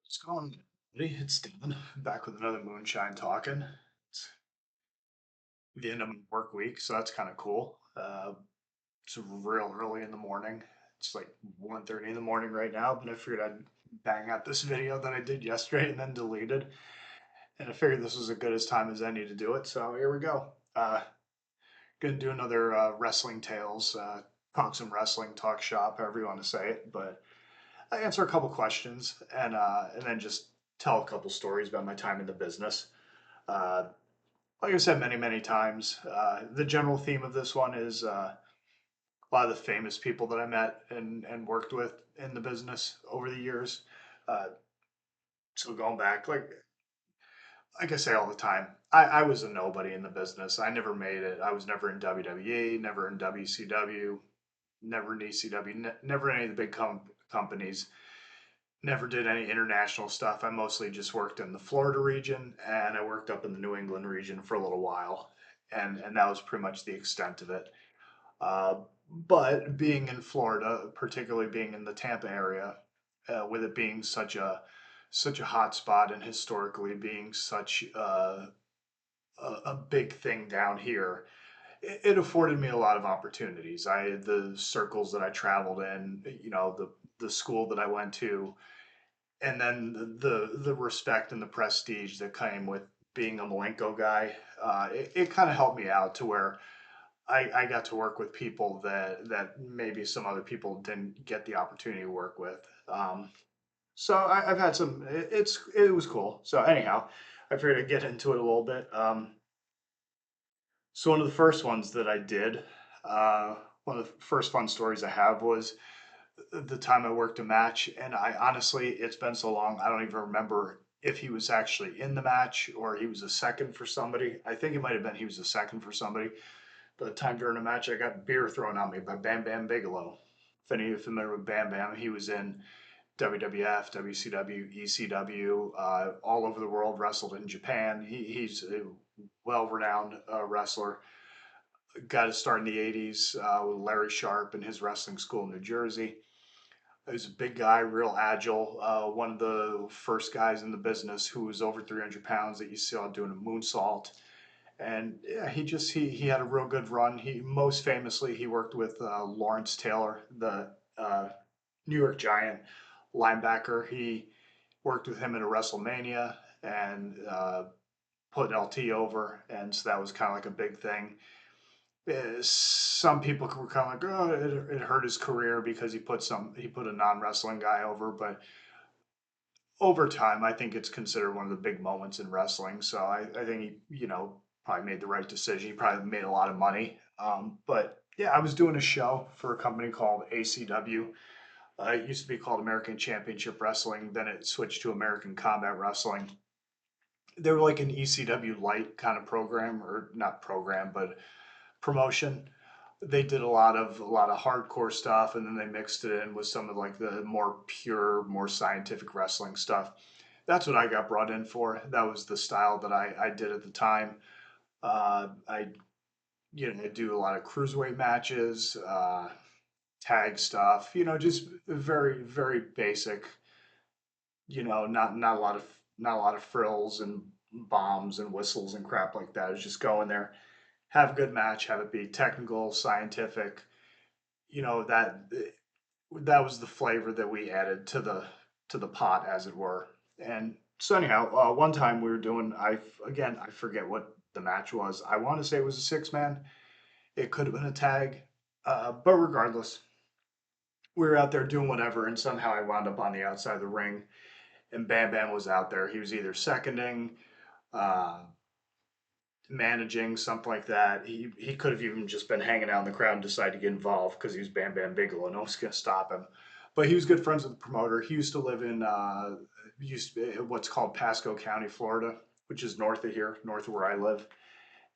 What's going on, buddy? It's Dan back with another Moonshine Talking. It's the end of my work week, so that's kind of cool. It's real early in the morning. It's like 1:30 in the morning right now, but I figured I'd bang out this video that I did yesterday and then deleted. And I figured this was as good as time as any to do it, so here we go. Gonna do another wrestling tales, talk some wrestling, talk shop, however you want to say it. But I answer a couple questions and then just tell a couple stories about my time in the business. Uh, like I said many times, the general theme of this one is a lot of the famous people that I met and worked with in the business over the years. Uh, so going back, like I say all the time, I was a nobody in the business. I never made it. I was never in WWE, never in WCW, never in ECW, never in any of the big companies. Never did any international stuff. I mostly just worked in the Florida region and I worked up in the New England region for a little while. And that was pretty much the extent of it. Uh, but being in Florida, particularly being in the Tampa area, with it being such a hot spot and historically being such a big thing down here, it afforded me a lot of opportunities. The circles that I traveled in, the school that I went to, and then the respect and the prestige that came with being a Malenko guy, it kind of helped me out to where I got to work with people that maybe some other people didn't get the opportunity to work with. So I've had some. It was cool. So anyhow, I figured I'd get into it a little bit. So one of the first ones that I did, one of the first fun stories I have was the time I worked a match, and I honestly, it's been so long, I don't even remember if he was actually in the match or he was a second for somebody. I think it might have been he was a second for somebody. But the time during a match, I got beer thrown on me by Bam Bam Bigelow. If any of you are familiar with Bam Bam, he was in WWF, WCW, ECW, all over the world, wrestled in Japan. He's a well renowned wrestler. Got his start in the 80s with Larry Sharp and his wrestling school in New Jersey. He was a big guy, real agile. One of the first guys in the business who was over 300 pounds that you saw doing a moonsault. And yeah, he had a real good run. He most famously he worked with Lawrence Taylor, the New York Giant linebacker. He worked with him at a WrestleMania and put LT over, and so that was kind of like a big thing. Some people were kind of like, oh, it hurt his career because he put a non wrestling guy over, but over time, I think it's considered one of the big moments in wrestling. So I think probably made the right decision. He probably made a lot of money. But yeah, I was doing a show for a company called ACW. It used to be called American Championship Wrestling. Then it switched to American Combat Wrestling. They were like an ECW light kind of program, or not program, but promotion. They did a lot of hardcore stuff, and then they mixed it in with some of like the more pure, more scientific wrestling stuff. That's what I got brought in for. That was the style that I did at the time. I do a lot of cruiserweight matches, tag stuff. Just very basic. Not a lot of frills and bombs and whistles and crap like that. It was just go in there, have a good match, have it be technical, scientific. You know that that was the flavor that we added to the pot, as it were. And so anyhow, one time we were doing I forget what the match was. I want to say it was a six man. It could have been a tag, but regardless, we were out there doing whatever, and somehow I wound up on the outside of the ring, and Bam Bam was out there. He was either seconding, uh, managing, something like that. He could have even just been hanging out in the crowd and decided to get involved because he was Bam Bam Bigelow. No one's gonna stop him. But he was good friends with the promoter. He used to live in what's called Pasco County, Florida, which is north of here, north of where I live.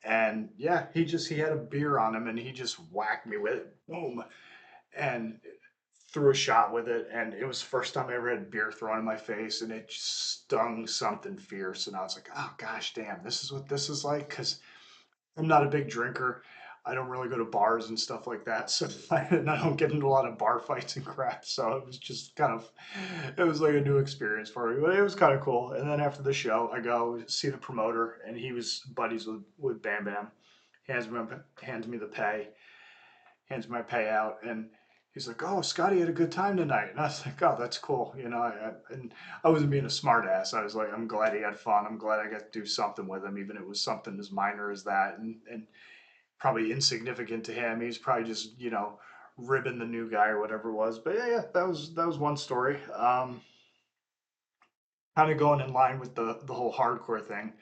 And yeah, he had a beer on him and he just whacked me with it. Boom. And threw a shot with it, and it was the first time I ever had beer thrown in my face, and it just stung something fierce. And I was like, "Oh gosh, damn, this is what this is like." Because I'm not a big drinker. I don't really go to bars and stuff like that, so I don't get into a lot of bar fights and crap. So it was just kind of, it was like a new experience for me, but it was kind of cool. And then after the show, I go see the promoter, and he was buddies with Bam Bam. Hands me the pay, hands my payout, and he's like, "Oh, Scotty had a good time tonight," and I was like, "Oh, that's cool," you know. And I wasn't being a smart ass. I was like, "I'm glad he had fun. I'm glad I got to do something with him, even if it was something as minor as that, and probably insignificant to him. He's probably just ribbing the new guy or whatever it was." But yeah, that was one story. Kind of going in line with the whole hardcore thing.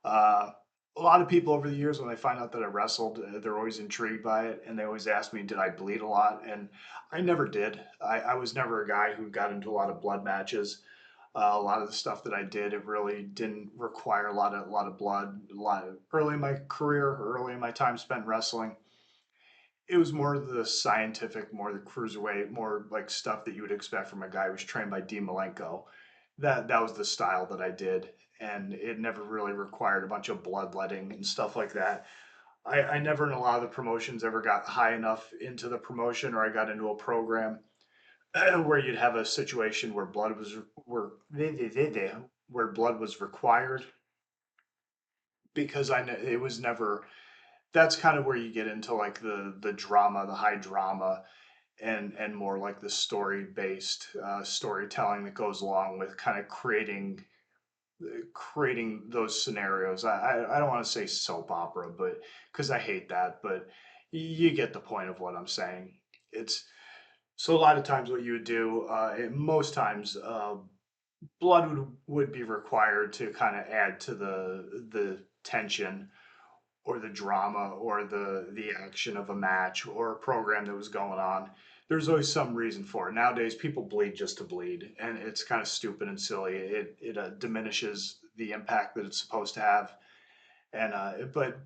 Uh, a lot of people over the years, when they find out that I wrestled, they're always intrigued by it, and they always ask me, "Did I bleed a lot?" And I never did. I was never a guy who got into a lot of blood matches. A lot of the stuff that I did, it really didn't require a lot of blood. A lot of, early in my career, early in my time spent wrestling, it was more the scientific, more the cruiserweight, more like stuff that you would expect from a guy who was trained by Dean Malenko. That was the style that I did, and it never really required a bunch of bloodletting and stuff like that. I never in a lot of the promotions ever got high enough into the promotion, or I got into a program where you'd have a situation where where blood was required, because it was never. That's kind of where you get into like the drama, the high drama, and more like the story based storytelling that goes along with kind of creating those scenarios. I don't want to say soap opera, but because I hate that, but you get the point of what I'm saying. It's so a lot of times what you would do, most times, blood would be required to kind of add to the tension or the drama or the action of a match or a program that was going on. There's always some reason for it. Nowadays, people bleed just to bleed, and it's kind of stupid and silly. It diminishes the impact that it's supposed to have. And but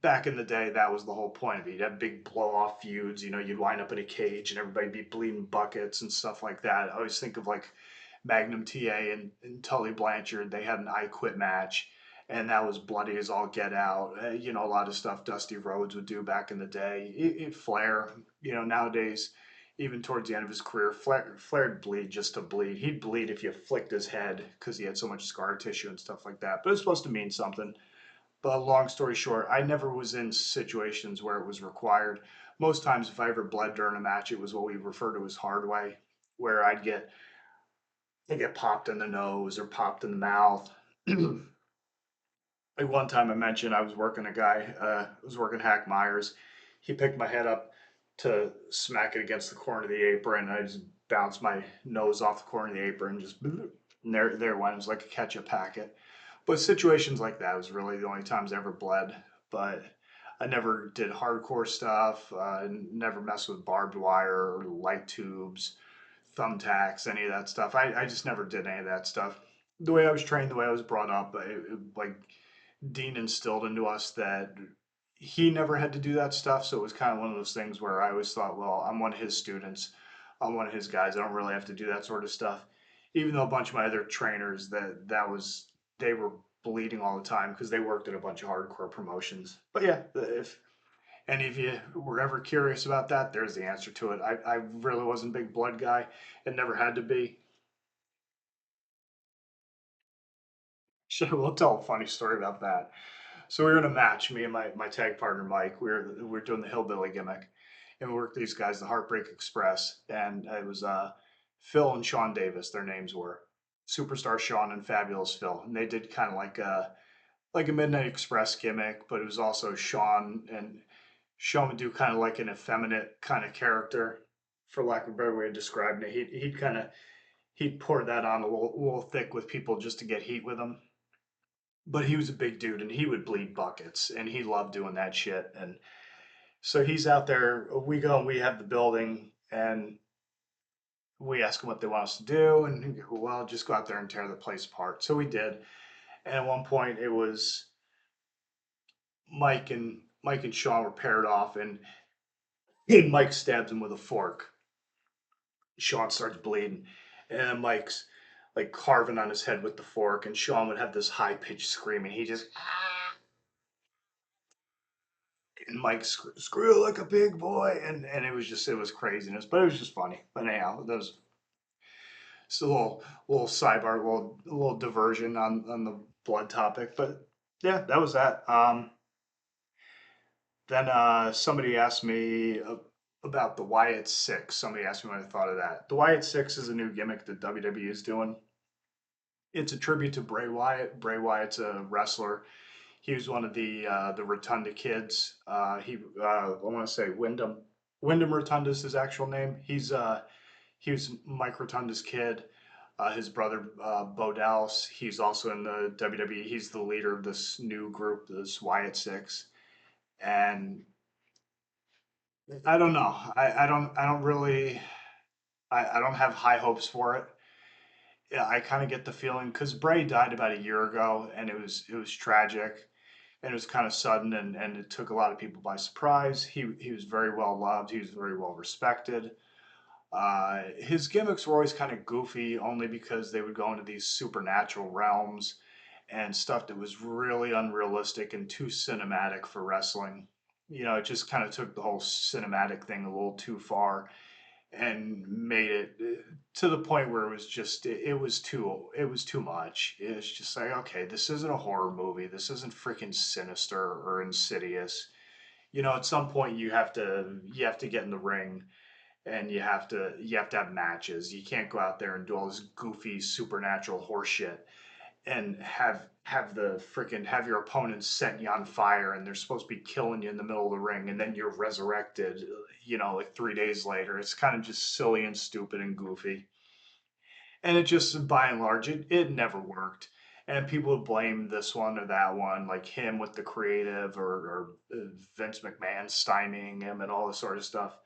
back in the day, that was the whole point of it. You'd have big blow off feuds. You'd wind up in a cage and everybody be bleeding buckets and stuff like that. I always think of like Magnum TA and Tully Blanchard. They had an I Quit match, and that was bloody as all get out. A lot of stuff Dusty Rhodes would do back in the day. Flair, nowadays, even towards the end of his career, Flair'd bleed just to bleed. He'd bleed if you flicked his head because he had so much scar tissue and stuff like that. But it's supposed to mean something. But long story short, I never was in situations where it was required. Most times, if I ever bled during a match, it was what we refer to as hard way, where I get popped in the nose or popped in the mouth. Like one time I mentioned, I was working a guy, I was working Hack Myers. He picked my head up to smack it against the corner of the apron. I just bounced my nose off the corner of the apron, just and there it went. It was like a ketchup packet. But situations like that was really the only times I ever bled. But I never did hardcore stuff. Never messed with barbed wire or light tubes, thumbtacks, any of that stuff. I just never did any of that stuff. The way I was trained, the way I was brought up, like Dean instilled into us that he never had to do that stuff. So it was kind of one of those things where I always thought, well, I'm one of his students. I'm one of his guys. I don't really have to do that sort of stuff. Even though a bunch of my other trainers they were bleeding all the time because they worked at a bunch of hardcore promotions. But yeah, if any of you were ever curious about that, there's the answer to it. I really wasn't a big blood guy and never had to be. Sure, we'll tell a funny story about that. So we were in a match, me and my tag partner Mike. We were doing the hillbilly gimmick, and we worked these guys, the Heartbreak Express, and it was Phil and Sean Davis. Their names were Superstar Sean and Fabulous Phil, and they did kind of like a Midnight Express gimmick, but it was also Sean would do kind of like an effeminate kind of character, for lack of a better way of describing it. He'd pour that on a little thick with people just to get heat with them, but he was a big dude and he would bleed buckets and he loved doing that shit. And so he's out there. We go and we have the building and we ask him what they want us to do. And he go, well, just go out there and tear the place apart. So we did. And at one point it was Mike and Sean were paired off and Mike stabs him with a fork. Sean starts bleeding. And Mike's like carving on his head with the fork. And Sean would have this high pitched screaming. He just and Mike screw like a big boy, and it was craziness, but it was just funny. But anyhow, that was just a little sidebar, a little diversion on the blood topic. But yeah, that was that. Then somebody asked me about the Wyatt Six. Somebody asked me what I thought of that. The Wyatt Six is a new gimmick that WWE is doing. It's a tribute to Bray Wyatt. Bray Wyatt's a wrestler. He was one of the Rotunda kids. I want to say Wyndham Rotunda's his actual name. He was Mike Rotunda's kid. His brother Bo Dallas. He's also in the WWE. He's the leader of this new group, this Wyatt Six. And I don't know. I don't really. I don't have high hopes for it. Yeah, I kind of get the feeling because Bray died about a year ago, and it was tragic, and it was kind of sudden, and it took a lot of people by surprise. He was very well loved. He was very well respected. His gimmicks were always kind of goofy, only because they would go into these supernatural realms and stuff that was really unrealistic and too cinematic for wrestling. It just kind of took the whole cinematic thing a little too far and made it to the point where it was just it was too much. It's just like, okay, this isn't a horror movie. This isn't freaking Sinister or Insidious. At some point you have to get in the ring and you have to have matches. You can't go out there and do all this goofy supernatural horse shit and have your opponents setting you on fire and they're supposed to be killing you in the middle of the ring and then you're resurrected, like 3 days later. It's kind of just silly and stupid and goofy. And it just, by and large, it never worked. And people would blame this one or that one, like him with the creative or Vince McMahon stymieing him and all this sort of stuff.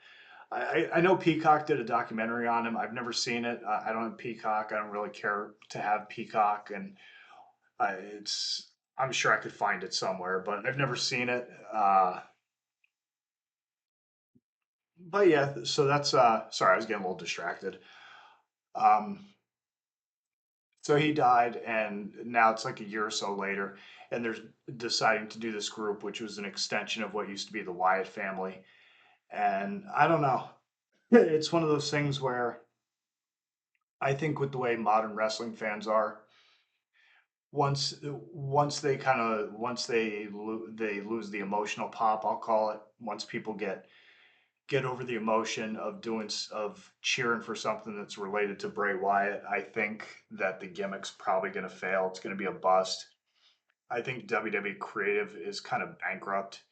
I know Peacock did a documentary on him. I've never seen it. I don't have Peacock. I don't really care to have Peacock, and it's I'm sure I could find it somewhere, but I've never seen it. But yeah, so that's sorry, I was getting a little distracted. Um, so he died, and now it's like a year or so later, and they're deciding to do this group, which was an extension of what used to be the Wyatt family. And I don't know, it's one of those things where I think with the way modern wrestling fans are, once they lose the emotional pop, I'll call it. Once people get over the emotion of of cheering for something that's related to Bray Wyatt, I think that the gimmick's probably going to fail. It's going to be a bust. I think WWE creative is kind of bankrupt.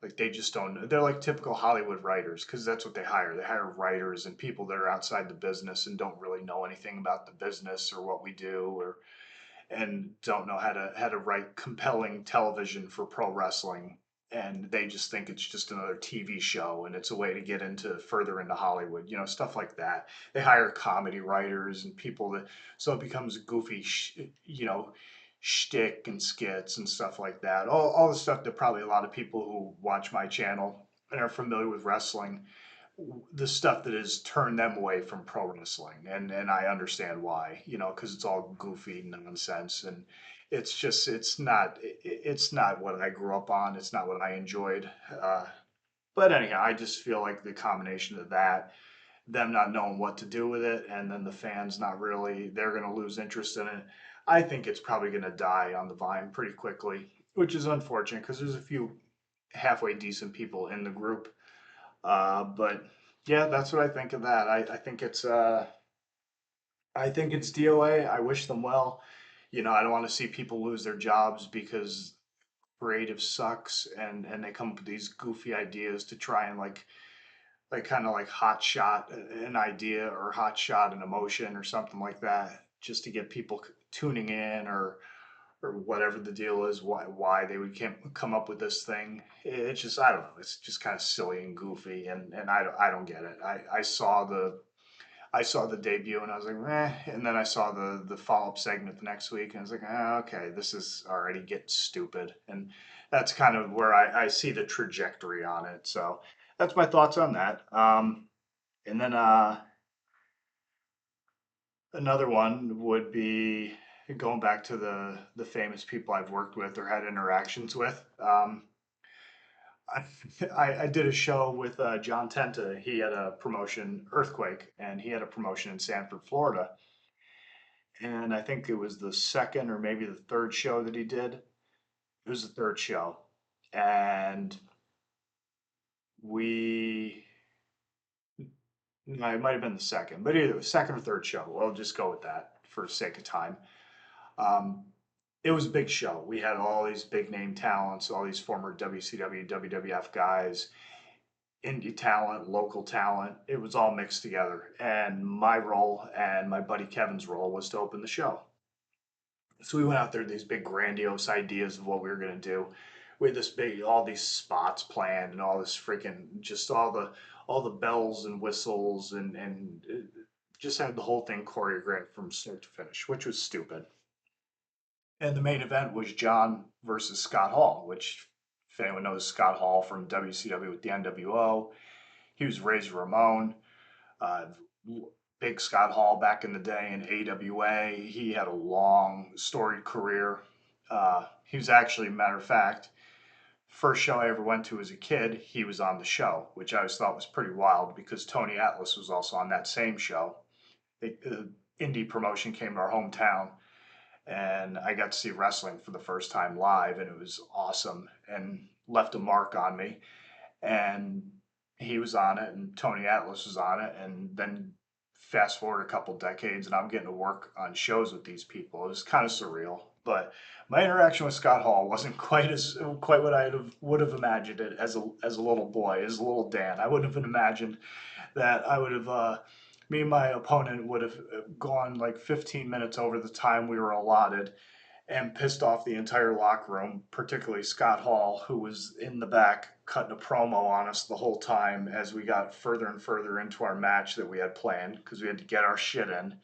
Like they just don't. They're like typical Hollywood writers because that's what they hire. They hire writers and people that are outside the business and don't really know anything about the business or what we do, or and don't know how to write compelling television for pro wrestling, and they just think it's just another TV show and it's a way to get into further into Hollywood, stuff like that. They hire comedy writers and people that so it becomes goofy, shtick and skits and stuff like that. All the stuff that probably a lot of people who watch my channel and are familiar with wrestling, the stuff that has turned them away from pro wrestling, and I understand why, because it's all goofy nonsense, and it's not what I grew up on. It's not what I enjoyed. But anyhow, I just feel like the combination of that, them not knowing what to do with it, and then the fans not really, they're going to lose interest in it. I think it's probably going to die on the vine pretty quickly, which is unfortunate because there's a few halfway decent people in the group, but yeah, that's what I think of that. I think it's DOA. I wish them well. I don't want to see people lose their jobs because creative sucks and they come up with these goofy ideas to try and like kind of like hot shot an idea or hot shot an emotion or something like that just to get people tuning in or whatever the deal is, why they would come up with this thing. It's just, I don't know. It's just kind of silly and goofy, and I don't get it. I saw the debut and I was like, eh, and then I saw the follow up segment the next week and I was like, okay, this is already getting stupid, and that's kind of where I see the trajectory on it. So that's my thoughts on that. And then another one would be going back to the famous people I've worked with or had interactions with. I did a show with John Tenta. He had a promotion, Earthquake, and he had a promotion in Sanford, Florida. And I think it was the second or maybe the third show that he did. It was the third show. And we, no, it might have been the second, but either second or third show. We'll just go with that for sake of time. Um, it was a big show. We had all these big name talents, all these former WCW, WWF guys, indie talent, local talent. It was all mixed together. And my role and my buddy Kevin's role was to open the show. So we went out there with these big grandiose ideas of what we were going to do. We had this big, all these spots planned and all this freaking, just all the bells and whistles and just had the whole thing choreographed from start to finish, which was stupid. And the main event was John versus Scott Hall, which, if anyone knows Scott Hall from WCW with the NWO, he was Razor Ramon. Uh, Big Scott Hall back in the day in AWA. He had a long, storied career. He was actually, matter of fact, first show I ever went to as a kid, he was on the show, which I always thought was pretty wild because Tony Atlas was also on that same show. The indie promotion came to our hometown and I got to see wrestling for the first time live, and it was awesome and left a mark on me. And he was on it, and Tony Atlas was on it, and then fast forward a couple decades, and I'm getting to work on shows with these people. It was kind of surreal, but my interaction with Scott Hall wasn't quite what would have imagined it as a little boy, as a little Dan. I wouldn't have imagined that I would have me and my opponent would have gone like 15 minutes over the time we were allotted and pissed off the entire locker room, particularly Scott Hall, who was in the back cutting a promo on us the whole time as we got further and further into our match that we had planned because we had to get our shit in,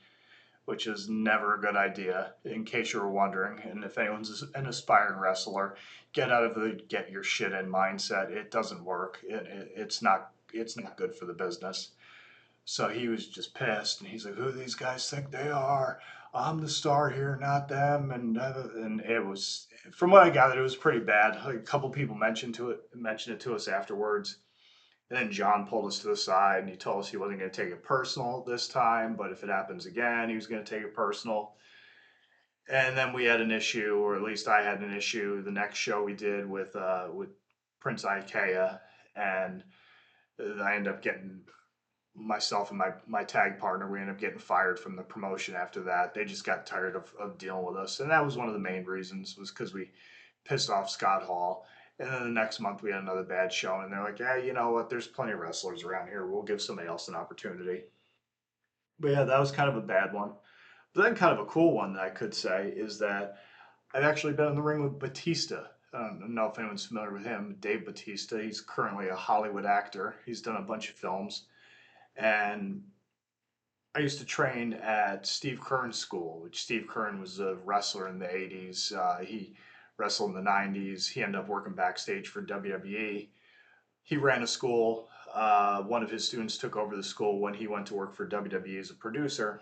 which is never a good idea, in case you were wondering. And if anyone's an aspiring wrestler, get out of the get your shit in mindset. It doesn't work. It's not good for the business. So he was just pissed, and he's like, "Who do these guys think they are? I'm the star here, not them." And it was, from what I gathered, it was pretty bad. Like, a couple people mentioned it to us afterwards, and then John pulled us to the side and he told us he wasn't going to take it personal this time, but if it happens again, he was going to take it personal. And then we had an issue, or at least I had an issue, the next show we did with Prince Ikea, and I ended up getting myself and my tag partner, we ended up getting fired from the promotion after that. They just got tired of dealing with us. And that was one of the main reasons, was because we pissed off Scott Hall. And then the next month we had another bad show, and they're like, "Yeah, you know what? There's plenty of wrestlers around here. We'll give somebody else an opportunity." But yeah, that was kind of a bad one. But then kind of a cool one that I could say is that I've actually been in the ring with Batista. I don't know if anyone's familiar with him, Dave Batista. He's currently a Hollywood actor. He's done a bunch of films. And I used to train at Steve Kern's school, which Steve Kern was a wrestler in the 80s. He wrestled in the 90s. He ended up working backstage for WWE. He ran a school. One of his students took over the school when he went to work for WWE as a producer.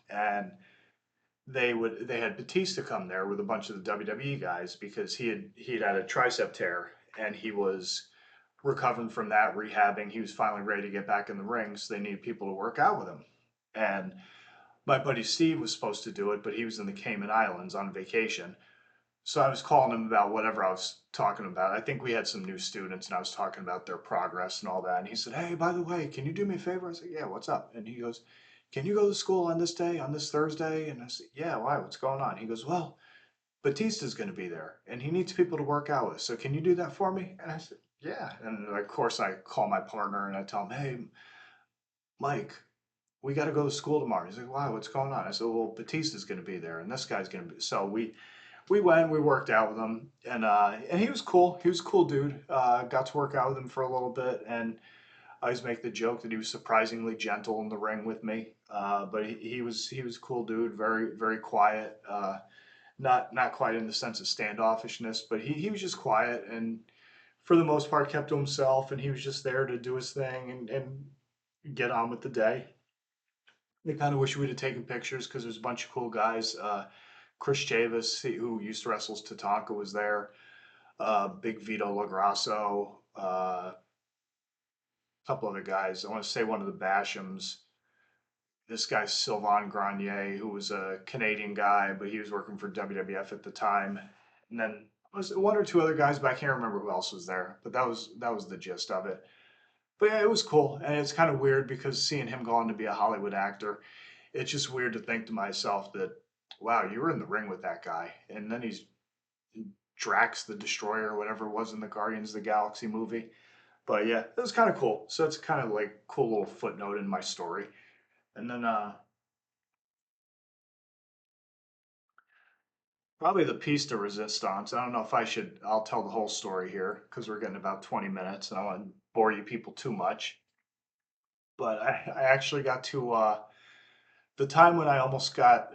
And they had Batista come there with a bunch of the WWE guys because he had a tricep tear and he was recovering from that, rehabbing. He was finally ready to get back in the ring, so they needed people to work out with him. And my buddy Steve was supposed to do it, but he was in the Cayman Islands on vacation. So I was calling him about whatever I was talking about. I think we had some new students and I was talking about their progress and all that. And he said, "Hey, by the way, can you do me a favor?" I said, "Yeah, what's up?" And he goes, "Can you go to school on this day, on this Thursday?" And I said, "Yeah, why? What's going on?" He goes, "Well, Batista's going to be there and he needs people to work out with. So can you do that for me?" And I said, "Yeah." And of course, I call my partner and I tell him, "Hey, Mike, we got to go to school tomorrow." He's like, "Wow, what's going on?" I said, "Well, Batista's going to be there and this guy's going to be." So we went, we worked out with him, and he was cool. He was a cool dude. Got to work out with him for a little bit, and I always make the joke that he was surprisingly gentle in the ring with me. But he was a cool dude, very quiet. Not quite in the sense of standoffishness, but he was just quiet and for the most part kept to himself, and he was just there to do his thing and get on with the day. I kind of wish we'd have taken pictures because there's a bunch of cool guys. Chris Chavis, who used to wrestle as Tatanka, was there. Big Vito LaGrasso. couple other guys. I want to say one of the Bashams. This guy Sylvain Grenier, who was a Canadian guy, but he was working for WWF at the time. And then was one or two other guys, but I can't remember who else was there. But that was the gist of it. But yeah, it was cool, and it's kind of weird because seeing him go on to be a Hollywood actor, it's just weird to think to myself that, wow, you were in the ring with that guy, and then he's Drax the Destroyer, or whatever it was in the Guardians of the Galaxy movie. But yeah, it was kind of cool. So it's kind of like a cool little footnote in my story. And then probably the piece de resistance. I don't know if I should. I'll tell the whole story here because we're getting about 20 minutes, and I want to bore you people too much. But I actually got to the time when I almost got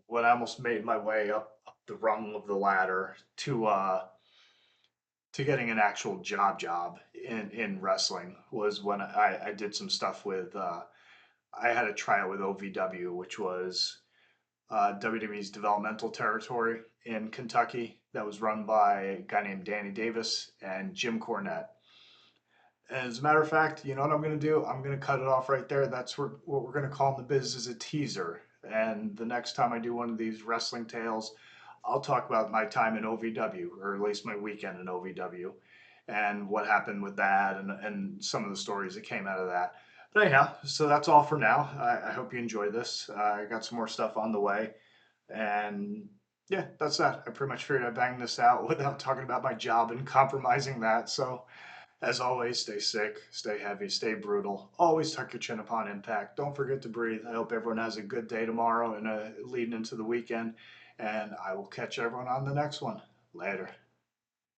when I almost made my way up the rung of the ladder to getting an actual job in wrestling was when I did some stuff with I had a tryout with OVW, which was WWE's developmental territory in Kentucky that was run by a guy named Danny Davis and Jim Cornette. As a matter of fact, you know what I'm going to do? I'm going to cut it off right there. That's what we're going to call in the biz is a teaser. And the next time I do one of these wrestling tales, I'll talk about my time in OVW, or at least my weekend in OVW, and what happened with that, and some of the stories that came out of that. But anyhow, so that's all for now. I hope you enjoyed this. I got some more stuff on the way. And yeah, that's that. I pretty much figured I'd bang this out without talking about my job and compromising that. So as always, stay sick, stay heavy, stay brutal. Always tuck your chin upon impact. Don't forget to breathe. I hope everyone has a good day tomorrow and leading into the weekend. And I will catch everyone on the next one. Later.